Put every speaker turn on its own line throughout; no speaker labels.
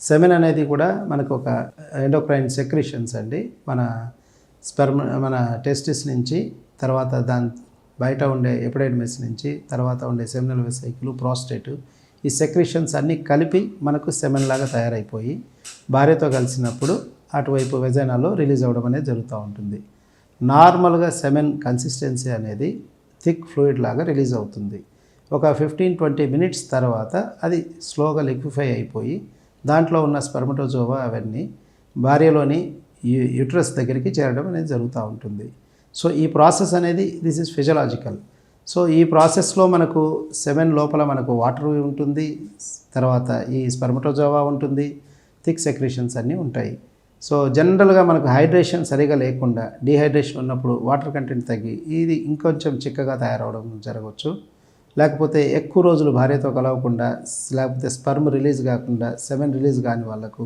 Semen అనేది కూడా మనకు ఒక ఎండోక్రైన్ సెక్రిషన్స్ అండి. మన స్పెర్మ్ మన టెస్టిస్ నుంచి, తర్వాత దాని బయట ఉండే ఎపిడెర్మిస్ నుంచి, తర్వాత ఉండే సెమినల్ వెసికిల్, ప్రోస్టేట్, ఈ సెక్రిషన్స్ అన్నీ కలిపి మనకు సెమెన్ లాగా తయారైపోయి భార్యతో కలిసినప్పుడు అటువైపు వెజైనాలో రిలీజ్ అవ్వడం అనేది జరుగుతూ ఉంటుంది. నార్మల్గా సెమెన్ కన్సిస్టెన్సీ అనేది థిక్ ఫ్లూయిడ్ లాగా రిలీజ్ అవుతుంది. ఒక 15-20 మినిట్స్ తర్వాత అది స్లోగా లిక్విఫై అయిపోయి దాంట్లో ఉన్న స్పెర్మటోజోవా అవన్నీ భార్యలోని యూట్రస్ దగ్గరికి చేరడం అనేది జరుగుతూ ఉంటుంది. సో ఈ ప్రాసెస్ అనేది దిస్ ఈజ్ ఫిజియలాజికల్. సో ఈ ప్రాసెస్లో మనకు సెమెన్ లోపల మనకు వాటర్ ఉంటుంది, తర్వాత ఈ స్పెర్మటోజోవా ఉంటుంది, థిక్ సెక్రిషన్స్ అన్నీ ఉంటాయి. సో జనరల్గా మనకు హైడ్రేషన్ సరిగా లేకుండా డీహైడ్రేషన్ ఉన్నప్పుడు వాటర్ కంటెంట్ తగ్గి ఇది ఇంకొంచెం చిక్కగా తయారవడం జరగవచ్చు. లేకపోతే ఎక్కువ రోజులు భార్యతో కలవకుండా, లేకపోతే స్పర్మ్ రిలీజ్ కాకుండా సెమెన్ రిలీజ్ కాని వాళ్ళకు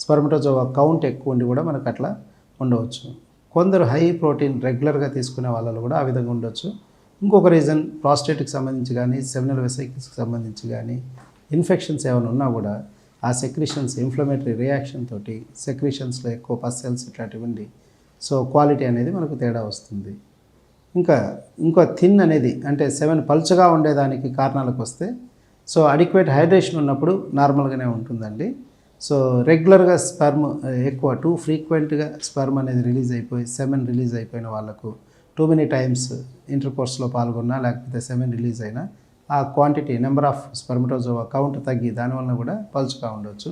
స్పర్మటోజోవా కౌంట్ ఎక్కువ ఉండి కూడా మనకు అట్లా ఉండవచ్చు. కొందరు హై ప్రోటీన్ రెగ్యులర్గా తీసుకునే వాళ్ళలో కూడా ఆ విధంగా ఉండొచ్చు. ఇంకొక రీజన్ ప్రాస్టేట్కి సంబంధించి కానీ, సెమినల్ వెసికిల్స్కి సంబంధించి కానీ ఇన్ఫెక్షన్స్ ఏమైనా ఉన్నా కూడా ఆ సెక్రిషన్స్ ఇన్ఫ్లమేటరీ రియాక్షన్ తోటి సెక్రిషన్స్లో ఎక్కువ పస్ సెల్స్ ఇట్లాంటివి ఉండి సో క్వాలిటీ అనేది మనకు తేడా వస్తుంది. ఇంకో థిన్ అనేది అంటే సెమెన్ పల్చగా ఉండేదానికి కారణాలకు వస్తే, సో అడిక్వేట్ హైడ్రేషన్ ఉన్నప్పుడు నార్మల్గానే ఉంటుందండి. సో రెగ్యులర్గా స్పర్మ్ ఎక్కువ టూ ఫ్రీక్వెంట్గా స్పర్మ్ అనేది రిలీజ్ అయిపోయి సెమెన్ రిలీజ్ అయిపోయిన వాళ్ళకు టూ మెనీ టైమ్స్ ఇంటర్ కోర్స్లో పాల్గొన్నా లేకపోతే సెమెన్ రిలీజ్ అయినా ఆ quantity number of spermatozoa count తగ్గి దానివల్ల కూడా పల్చగా ఉండవచ్చు.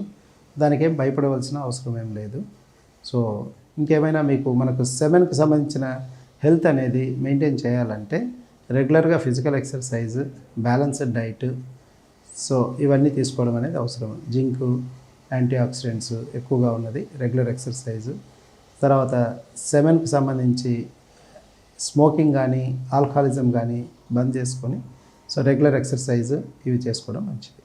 దానికేం భయపడవలసిన అవసరం ఏం లేదు. సో ఇంకేమైనా మనకు సెమెన్కి సంబంధించిన హెల్త్ అనేది మెయింటైన్ చేయాలంటే రెగ్యులర్గా physical exercise, balanced diet, so ఇవన్నీ తీసుకోవడం అనేది అవసరం. జింక్, యాంటీ ఆక్సిడెంట్స్ ఎక్కువగా ఉన్నది, రెగ్యులర్ ఎక్సర్సైజ్, తర్వాత సెమెన్కి సంబంధించి స్మోకింగ్ కానీ ఆల్కహాలిజం కానీ బంద్ చేసుకొని సో రెగ్యులర్ ఎక్సర్సైజ్ ఇవి చేసుకోవడం మంచిది.